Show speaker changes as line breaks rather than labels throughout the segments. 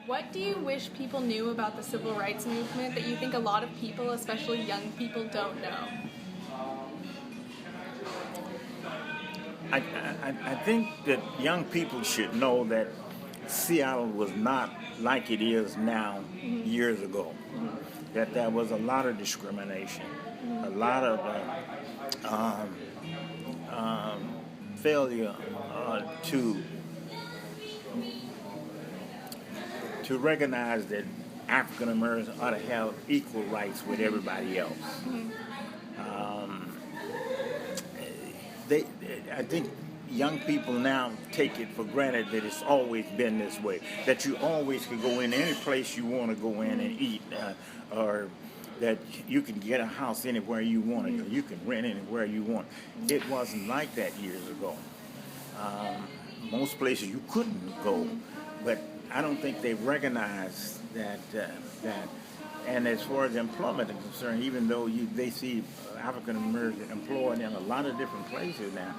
What do you wish people knew about the civil rights movement that you think a lot of people, especially young people, don't know?
I think that young people should know that Seattle was not like it is now years ago. That there was a lot of discrimination, a lot of failure to recognize that African Americans ought to have equal rights with everybody else. They, I think young people now take it for granted that it's always been this way. That you always can go in any place you want to go in and eat, or that you can get a house anywhere you want to, or you can rent anywhere you want. It wasn't like that years ago. Most places you couldn't go, but I don't think they recognize that. And as far as employment is concerned, even though they see African Americans employed in a lot of different places now,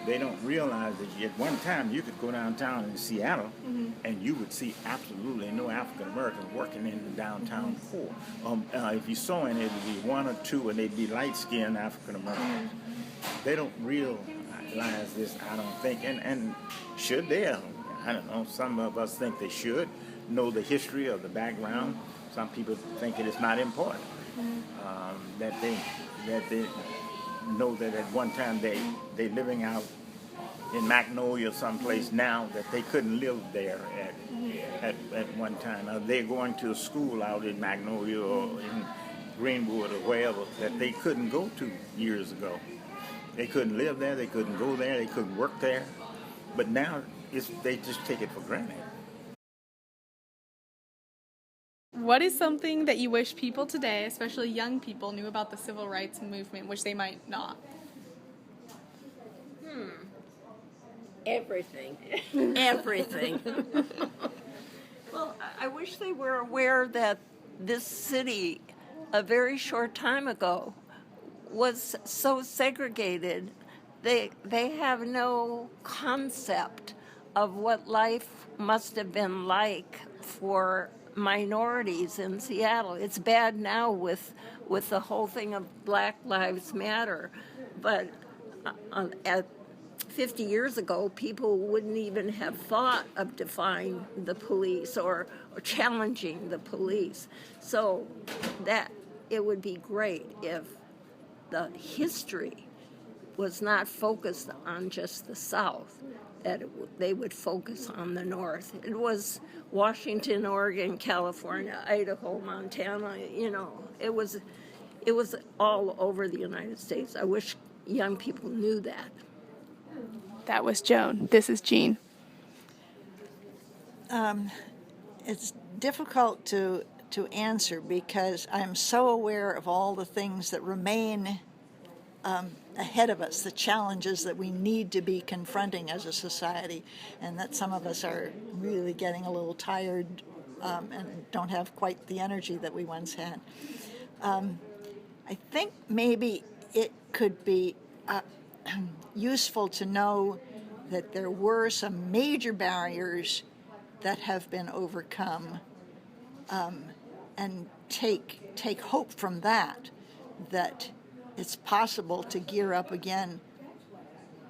they don't realize that at one time you could go downtown in Seattle and you would see absolutely no African Americans working in the downtown core. If you saw any, it would be one or two, and they'd be light-skinned African Americans. They don't realize this, I don't think, and should they? I don't know. Some of us think they should know the history of the background. Some people think it is not important. That they know that at one time they living out in Magnolia or someplace now that they couldn't live there at one time. They're going to a school out in Magnolia or in Greenwood or wherever that they couldn't go to years ago. They couldn't live there, they couldn't go there, they couldn't work there. But now they just take it for granted.
What is something that you wish people today, especially young people, knew about the civil rights movement, which they might not?
Everything. Everything. Well, I wish they were aware that this city, a very short time ago, was so segregated. They have no concept of what life must have been like for minorities in Seattle. It's bad now with the whole thing of Black Lives Matter, but at 50 years ago, people wouldn't even have thought of defying the police or challenging the police. So that it would be great if the history was not focused on just the South, that they would focus on the North. It was Washington, Oregon, California, Idaho, Montana, it was all over the United States. I wish young people knew that.
That was Joan. This is Jean.
It's difficult to answer because I'm so aware of all the things that remain ahead of us, the challenges that we need to be confronting as a society, and that some of us are really getting a little tired and don't have quite the energy that we once had. I think maybe it could be useful to know that there were some major barriers that have been overcome, and take hope from that it's possible to gear up again,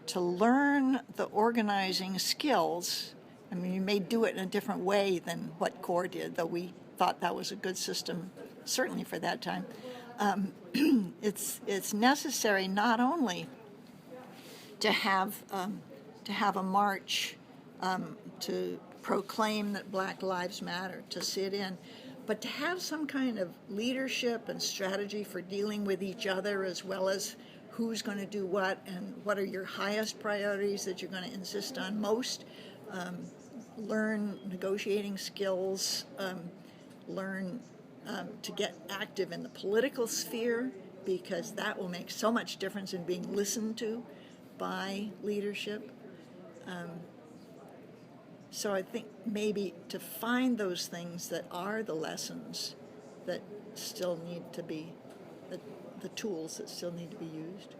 to learn the organizing skills. I mean, you may do it in a different way than what CORE did, though we thought that was a good system, certainly for that time. It's necessary not only to have a march to proclaim that Black Lives Matter, to sit in, but to have some kind of leadership and strategy for dealing with each other, as well as who's going to do what and what are your highest priorities that you're going to insist on most. Learn negotiating skills, learn to get active in the political sphere, because that will make so much difference in being listened to by leadership. So I think maybe to find those things that are the lessons that still need to be, the tools that still need to be used.